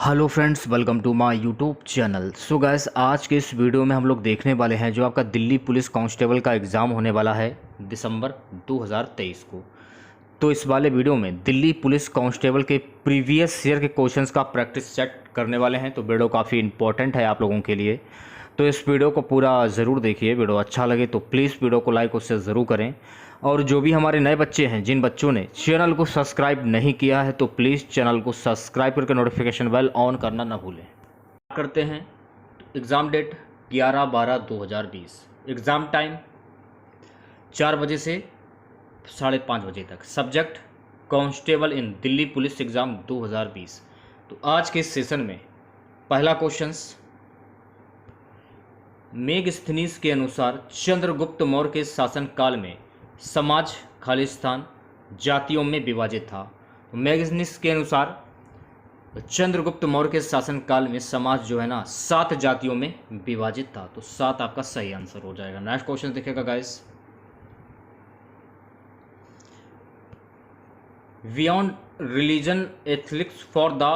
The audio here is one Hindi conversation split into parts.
Hello friends, welcome to my YouTube channel. So guys, आज के इस वीडियो में हम लोग देखने वाले हैं जो आपका दिल्ली पुलिस कांस्टेबल का एग्ज़ाम होने वाला है दिसंबर 2023 को। तो इस वाले वीडियो में दिल्ली पुलिस कांस्टेबल के प्रीवियस ईयर के क्वेश्चंस का प्रैक्टिस सेट करने वाले हैं। तो वीडियो काफ़ी इंपॉर्टेंट है आप लोगों के लिए, तो इस वीडियो को पूरा ज़रूर देखिए। वीडियो अच्छा लगे तो प्लीज़ वीडियो को लाइक उससे ज़रूर करें। और जो भी हमारे नए बच्चे हैं, जिन बच्चों ने चैनल को सब्सक्राइब नहीं किया है, तो प्लीज़ चैनल को सब्सक्राइब करके नोटिफिकेशन बेल ऑन करना ना भूलें। करते हैं। Exam date 11/12/2020। एग्ज़ाम टाइम 4 बजे से 5:30 बजे तक। सब्जेक्ट कांस्टेबल इन दिल्ली पुलिस एग्ज़ाम 2020। तो आज के इस सेशन में पहला क्वेश्चंस, मेगस्थनीज के अनुसार चंद्रगुप्त मौर्य के शासनकाल में समाज खालिस्तान जातियों में विभाजित था। तो मेगस्थनीज के अनुसार चंद्रगुप्त मौर्य के शासनकाल में समाज जो है ना 7 जातियों में विभाजित था। तो 7 आपका सही आंसर हो जाएगा। नेक्स्ट क्वेश्चन देखिएगा guys, beyond religion ethics for the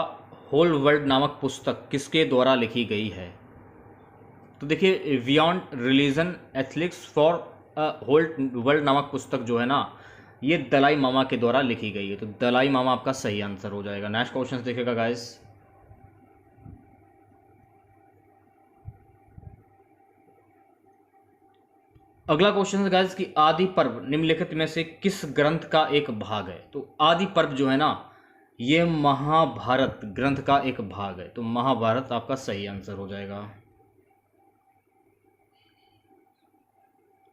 whole world नामक पुस्तक किसके द्वारा लिखी गई है? तो देखिए, beyond religion ethics for whole world नामक पुस्तक जो है ना, ये दलाई मामा के द्वारा लिखी गई है। तो दलाई मामा आपका सही आंसर हो जाएगा। नेक्स्ट क्वेश्चन देखिएगा गाइस, अगला क्वेश्चन है गाइस कि आदि पर्व निम्नलिखित में से किस ग्रंथ का एक भाग है? तो आदि पर्व जो है ना, ये महाभारत ग्रंथ का एक भाग है। तो महाभारत आपका सही आंसर हो जाएगा।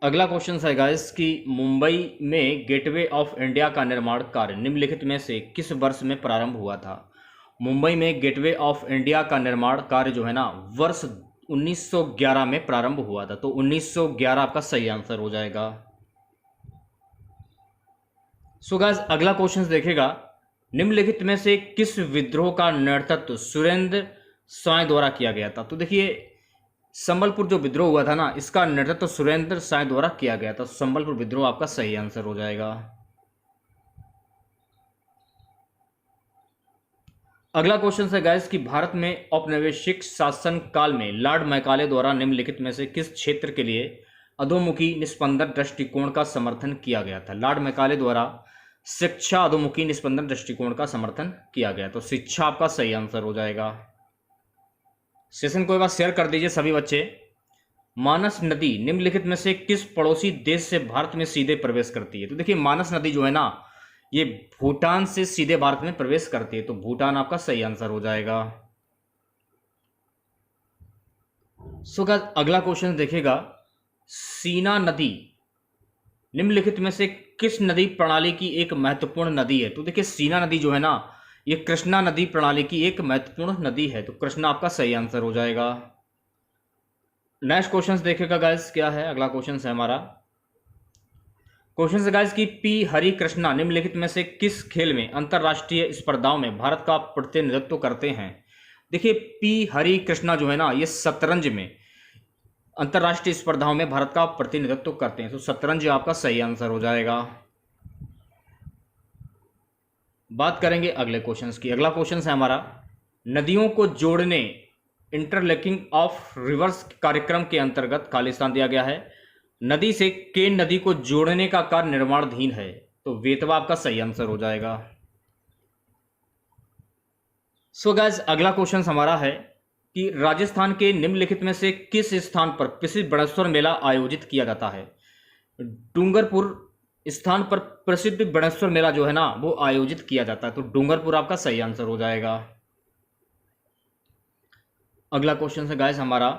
अगला क्वेश्चन है गाइस कि मुंबई में गेटवे ऑफ इंडिया का निर्माण कार्य निम्नलिखित में से किस वर्ष में प्रारंभ हुआ था? मुंबई में गेटवे ऑफ इंडिया का निर्माण कार्य जो है ना, वर्ष 1911 में प्रारंभ हुआ था। तो 1911 आपका सही आंसर हो जाएगा। सो गाइस, अगला क्वेश्चन देखेगा, निम्नलिखित में से किस विद्रोह का नेतृत्व सुरेंद्र साय द्वारा किया गया था? तो देखिए, संबलपुर जो विद्रोह हुआ था ना, इसका नेतृत्व सुरेंद्र साय द्वारा किया गया था। संबलपुर विद्रोह आपका सही आंसर हो जाएगा। अगला क्वेश्चन है गाइस कि भारत में औपनिवेशिक शासन काल में लॉर्ड मैकाले द्वारा निम्नलिखित में से किस क्षेत्र के लिए अधोमुखी निस्पंदन दृष्टिकोण का समर्थन किया गया था? लॉर्ड मैकाले द्वारा शिक्षा अधोमुखी निस्पंदन दृष्टिकोण का समर्थन किया गया। तो शिक्षा आपका सही आंसर हो जाएगा। सेशन को एक बार शेयर कर दीजिए सभी बच्चे। मानस नदी निम्नलिखित में से किस पड़ोसी देश से भारत में सीधे प्रवेश करती है? तो देखिए, मानस नदी जो है ना, ये भूटान से सीधे भारत में प्रवेश करती है। तो भूटान आपका सही आंसर हो जाएगा। सो गाइस, अगला क्वेश्चन देखिएगा, सीना नदी निम्नलिखित में से किस नदी प्रणाली की एक महत्वपूर्ण नदी है? तो देखिए, सीना नदी जो है ना, ये कृष्णा नदी प्रणाली की एक महत्वपूर्ण नदी है। तो कृष्णा आपका सही आंसर हो जाएगा। नेक्स्ट क्वेश्चन देखिएगा गाइस, क्या है अगला क्वेश्चन है हमारा। क्वेश्चन है गाइस कि पी हरि कृष्णा निम्नलिखित में से किस खेल में अंतरराष्ट्रीय स्पर्धाओं में भारत का प्रतिनिधित्व करते हैं? देखिए, पी हरि कृष्णा जो है ना, ये शतरंज में अंतरराष्ट्रीय स्पर्धाओं में भारत का प्रतिनिधित्व करते हैं। तो शतरंज आपका सही आंसर हो जाएगा। बात करेंगे अगले क्वेश्चंस की। अगला क्वेश्चन है हमारा, नदियों को जोड़ने इंटरलिंकिंग ऑफ रिवर्स कार्यक्रम के अंतर्गत खालिस्तान दिया गया है। नदी से केन नदी को जोड़ने का कार्य निर्माणाधीन है। तो वेतवा आपका सही आंसर हो जाएगा। सो गाइस, अगला क्वेश्चन हमारा है कि राजस्थान के निम्नलिखित में से किस स्थान पर प्रसिद्ध बनेश्वर मेला आयोजित किया जाता है? डूंगरपुर स्थान पर प्रसिद्ध बनेश्वर मेला जो है ना, वो आयोजित किया जाता है। तो डूंगरपुर आपका सही आंसर हो जाएगा। अगला क्वेश्चन है गाइस हमारा,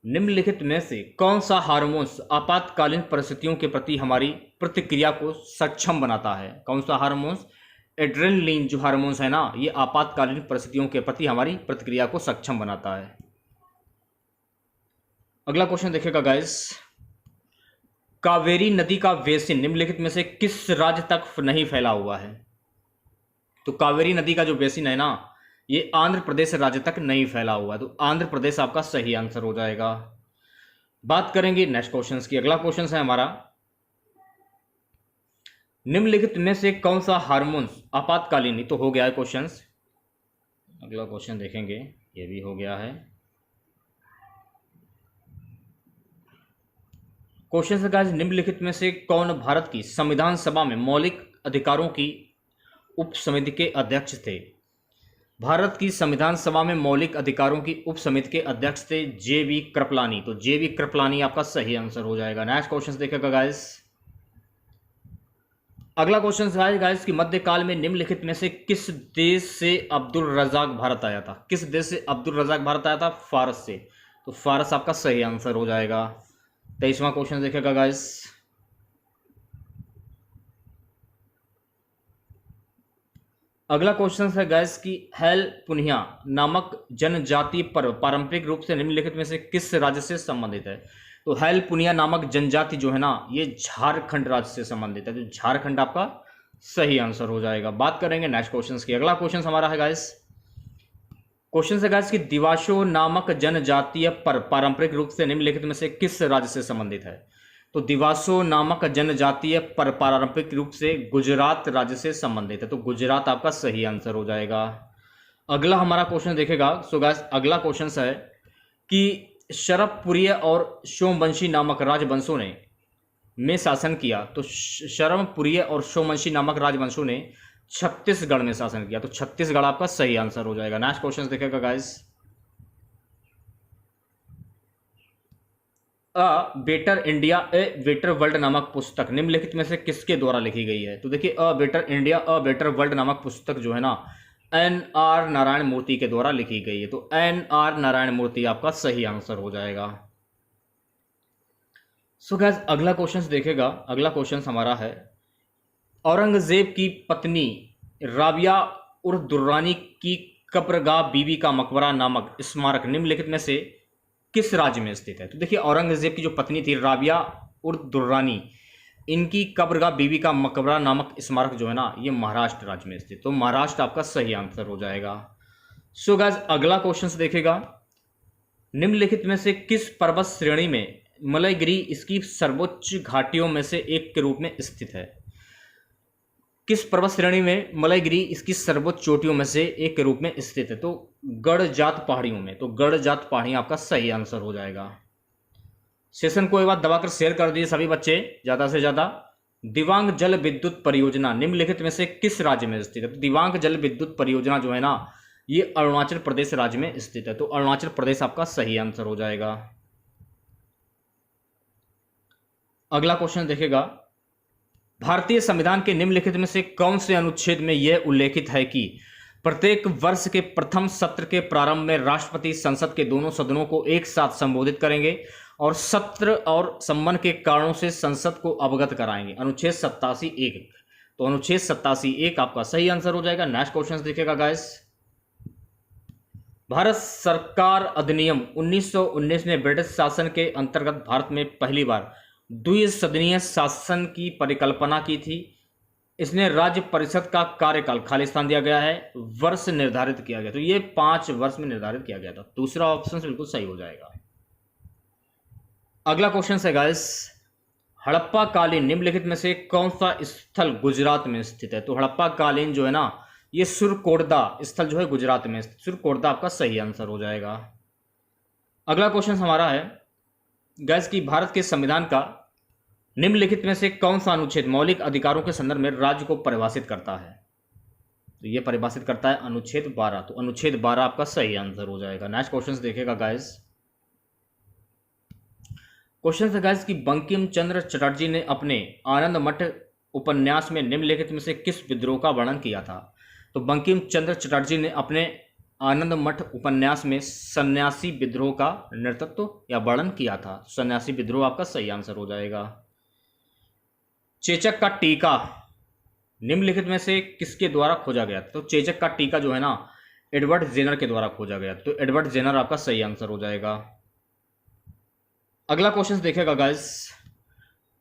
निम्नलिखित में से कौन सा हार्मोन्स आपातकालीन परिस्थितियों के प्रति हमारी प्रतिक्रिया को सक्षम बनाता है? कौन सा हार्मोन्स? एड्रेनलिन जो हार्मोन्स है ना, ये आपातकालीन परिस्थितियों के प्रति हमारी प्रतिक्रिया को सक्षम बनाता है। अगला क्वेश्चन देखिएगा गाइस, कावेरी नदी का बेसिन निम्नलिखित में से किस राज्य तक नहीं फैला हुआ है? तो कावेरी नदी का जो बेसिन है ना, ये आंध्र प्रदेश राज्य तक नहीं फैला हुआ है। तो आंध्र प्रदेश आपका सही आंसर हो जाएगा। बात करेंगे नेक्स्ट क्वेश्चन की। अगला क्वेश्चन है हमारा, निम्नलिखित में से कौन सा हार्मोन्स आपातकालीन, तो हो गया है क्वेश्चन, अगला क्वेश्चन देखेंगे, ये भी हो गया है। क्वेश्चन है गाइस, निम्नलिखित में से कौन भारत की संविधान सभा में मौलिक अधिकारों की उप समिति के अध्यक्ष थे? भारत की संविधान सभा में मौलिक अधिकारों की उप समिति के अध्यक्ष थे जे.बी. कृपलानी। तो जे.बी. कृपलानी आपका सही आंसर हो जाएगा। नेक्स्ट क्वेश्चन देखेगा गाइस। अगला क्वेश्चन है गाइस कि मध्यकाल में निम्नलिखित में से किस देश से अब्दुल रजाक भारत आया था? किस देश से अब्दुल रजाक भारत आया था? फारस से। तो फारस आपका सही आंसर हो जाएगा। 23वां क्वेश्चन देखेगा गाइस। अगला क्वेश्चन है गैस की हेल पुनिया नामक जनजातीय पर्व पारंपरिक रूप से निम्नलिखित में से किस राज्य से संबंधित है? तो हेल पुनिया नामक जनजाति जो है ना, ये झारखंड राज्य से संबंधित है। तो झारखंड आपका सही आंसर हो जाएगा। बात करेंगे नेक्स्ट क्वेश्चन की। अगला क्वेश्चन हमारा है गैस, क्वेश्चन है गैस की दिवासो नामक जनजातीय पर्व पारंपरिक रूप से निम्नलिखित में से किस राज्य से संबंधित है? तो दिवासो नामक जनजातीय पर पारंपरिक रूप से गुजरात राज्य से संबंधित है। तो गुजरात आपका सही आंसर हो जाएगा। अगला हमारा क्वेश्चन देखेगा। सो गाइस अगला क्वेश्चन है कि शरभपुरीय और सोमवंशी नामक राजवंशों ने में शासन किया। तो शरभपुरीय और सोमवंशी नामक राजवंशों ने छत्तीसगढ़ में शासन किया। तो छत्तीसगढ़ आपका सही आंसर हो जाएगा। नेक्स्ट क्वेश्चन देखेगा guys. A better India a better world नामक पुस्तक निम्नलिखित में से किसके द्वारा लिखी गई है? तो देखिए a better India a better world नामक पुस्तक जो है ना, एन.आर. नारायण मूर्ति के द्वारा लिखी गई है। तो एन.आर. नारायण मूर्ति आपका सही आंसर हो जाएगा। सो गाइस अगला क्वेश्चन देखेगा। अगला क्वेश्चन हमारा है, औरंगजेब की पत्नी राबिया उर दुर्रानी की कब्रगाह बीबी का मकबरा नामक स्मारक निम्नलिखित में से किस राज्य में स्थित है? तो देखिए औरंगजेब की जो पत्नी थी राबिया उर दुर्रानी, इनकी कब्रगाह बीबी का मकबरा नामक स्मारक जो है ना, ये महाराष्ट्र राज्य में स्थित। तो महाराष्ट्र आपका सही आंसर हो जाएगा। सो गाइस अगला क्वेश्चन देखेगा, निम्नलिखित में से किस पर्वत श्रेणी में मलयगिरी इसकी सर्वोच्च घाटियों में से एक के रूप में स्थित है? किस पर्वत श्रेणी में मलयगिरी इसकी सर्वोच्च चोटियों में से एक के रूप में स्थित है? तो गढ़जात पहाड़ियों में। तो गढ़जात पहाड़ियां आपका सही आंसर हो जाएगा। सेशन को एक बार दबाकर शेयर कर दिए सभी बच्चे ज्यादा से ज्यादा। दिवांग जल विद्युत परियोजना निम्नलिखित में से किस राज्य में स्थित है? तो दिवांग जल विद्युत परियोजना जो है ना, ये अरुणाचल प्रदेश राज्य में स्थित है। तो अरुणाचल प्रदेश आपका सही आंसर हो जाएगा। अगला क्वेश्चन देखेगा, भारतीय संविधान के निम्नलिखित में से कौन से अनुच्छेद में यह उल्लेखित है कि प्रत्येक वर्ष के प्रथम सत्र के प्रारंभ में राष्ट्रपति संसद के दोनों सदनों को एक साथ संबोधित करेंगे और सत्र और संबंध के कारणों से संसद को अवगत कराएंगे? अनुच्छेद 87(1). तो अनुच्छेद 87(1) आपका सही आंसर हो जाएगा। नेक्स्ट क्वेश्चन देखिएगा गाइस, भारत सरकार अधिनियम 1919 ने ब्रिटिश शासन के अंतर्गत भारत में पहली बार द्विसदनीय शासन की परिकल्पना की थी। इसने राज्य परिषद का कार्यकाल खालिस्तान दिया गया है, वर्ष निर्धारित किया गया। तो ये 5 वर्ष में निर्धारित किया गया था। दूसरा ऑप्शन बिल्कुल सही हो जाएगा। अगला क्वेश्चन है गाइस, हड़प्पा कालीन निम्नलिखित में से कौन सा स्थल गुजरात में स्थित है? तो हड़प्पा कालीन जो है ना, ये सुरकोटदा स्थल जो है गुजरात में स्थित। सुरकोटदा आपका सही आंसर हो जाएगा। अगला क्वेश्चन हमारा है गाइस कि भारत के संविधान का निम्नलिखित में से कौन सा अनुच्छेद मौलिक अधिकारों के संदर्भ में राज्य को परिभाषित करता है? तो ये परिभाषित करता है अनुच्छेद 12। तो अनुच्छेद 12 आपका सही आंसर हो जाएगा। नेक्स्ट क्वेश्चन देखेगा गाइस। क्वेश्चन है गाइस कि बंकिम चंद्र चटर्जी ने अपने आनंद मठ उपन्यास में निम्नलिखित में से किस विद्रोह का वर्णन किया था? तो बंकिम चंद्र चटर्जी ने अपने आनंद मठ उपन्यास में सन्यासी विद्रोह का नेतृत्व या वर्णन किया था। सन्यासी विद्रोह आपका सही आंसर हो जाएगा। चेचक का टीका निम्नलिखित में से किसके द्वारा खोजा गया? तो चेचक का टीका जो है ना, एडवर्ड जेनर के द्वारा खोजा गया। तो एडवर्ड जेनर आपका सही आंसर हो जाएगा। अगला क्वेश्चन देखेगा गाइस,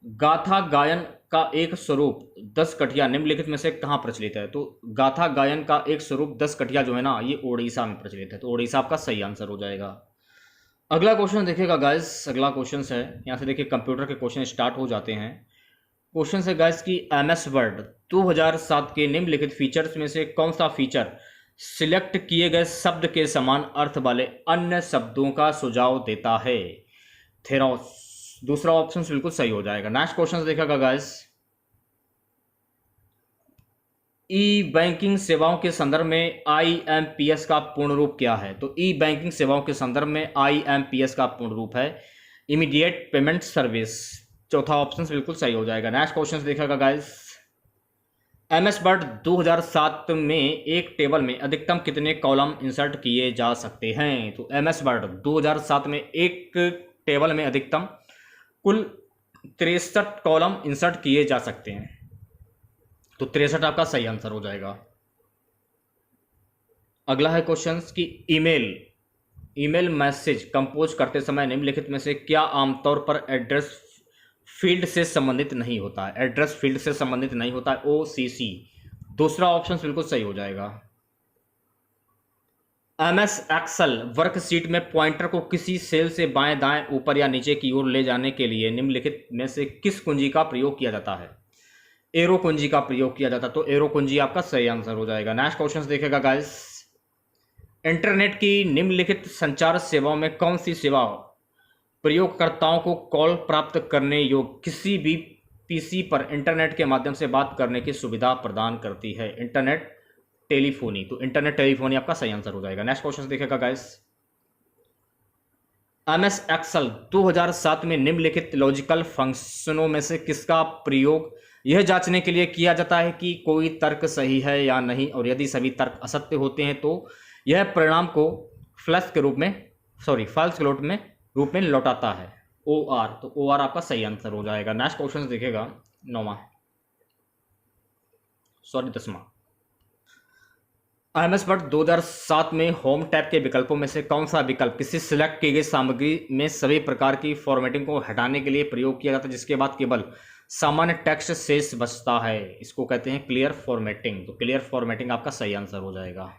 गाथा गायन का एक स्वरूप 10 कठिया निम्नलिखित में से कहां प्रचलित है? तो गाथा गायन का एक स्वरूप 10 कठिया जो है ना, ये ओडिशा में प्रचलित है। तो ओडिशा आपका सही आंसर हो जाएगा। अगला क्वेश्चन देखेगा गाइस। अगला क्वेश्चन है, यहां से देखिए कंप्यूटर के क्वेश्चन स्टार्ट हो जाते हैं। क्वेश्चन है गाइस कि MS वर्ड 2007 के निम्नलिखित फीचर्स में से कौन सा फीचर सिलेक्ट किए गए शब्द के समान अर्थ वाले अन्य शब्दों का सुझाव देता है। थेरॉस, दूसरा ऑप्शन बिल्कुल सही हो जाएगा। नेक्स्ट क्वेश्चन देखिएगा गाइस, ई बैंकिंग सेवाओं के संदर्भ में IMPS का पूर्ण रूप क्या है? तो ई बैंकिंग सेवाओं के संदर्भ में IMPS का पूर्ण रूप है इमीडिएट पेमेंट सर्विस। चौथा ऑप्शन बिल्कुल सही हो जाएगा। नेक्स्ट क्वेश्चन देखिएगा गाइस, MS वर्ड 2007 में एक टेबल में अधिकतम कितने कॉलम इंसर्ट किए जा सकते हैं? तो MS वर्ड 2007 में एक टेबल में अधिकतम कुल 63 कॉलम इंसर्ट किए जा सकते हैं। तो 63 आपका सही आंसर हो जाएगा। अगला है क्वेश्चन कि ईमेल मैसेज कंपोज करते समय निम्नलिखित में से क्या आमतौर पर एड्रेस फील्ड से संबंधित नहीं होता है? एड्रेस फील्ड से संबंधित नहीं होता है, OCC। दूसरा ऑप्शन बिल्कुल सही हो जाएगा। MS एक्सेल वर्कशीट में पॉइंटर को किसी सेल से बाएं दाएं ऊपर या नीचे की ओर ले जाने के लिए निम्नलिखित में से किस कुंजी का प्रयोग किया जाता है? एरो कुंजी का प्रयोग किया जाता है। तो एरो कुंजी आपका सही आंसर हो जाएगा। नेक्स्ट क्वेश्चन देखेगा गाइस, इंटरनेट की निम्नलिखित संचार सेवाओं में कौन सी सेवा प्रयोगकर्ताओं को कॉल प्राप्त करने योग्य किसी भी PC पर इंटरनेट के माध्यम से बात करने की सुविधा प्रदान करती है? Internet telephony. तो इंटरनेट टेलीफोनी आपका सही आंसर हो जाएगा। नेक्स्ट क्वेश्चन देखेगा गाइस, MS एक्सेल 2007 में निम्नलिखित लॉजिकल फंक्शनों में से किसका प्रयोग यह जांचने के लिए किया जाता है कि कोई तर्क सही है या नहीं, और यदि सभी तर्क असत्य होते हैं तो यह परिणाम को फ्लश के रूप में फॉल्स के रूप में लौटाता है, OR। तो OR आपका सही आंसर हो जाएगा। नेक्स्ट क्वेश्चन देखेगा 10वां, MS वर्ड 2007 में होम टैब के विकल्पों में से कौन सा विकल्प किसी सिलेक्ट की गई सामग्री में सभी प्रकार की फॉर्मेटिंग को हटाने के लिए प्रयोग किया जाता है, जिसके बाद केवल सामान्य टेक्स्ट शेष बचता है? इसको कहते हैं क्लियर फॉर्मेटिंग। तो क्लियर फॉर्मेटिंग आपका सही आंसर हो जाएगा।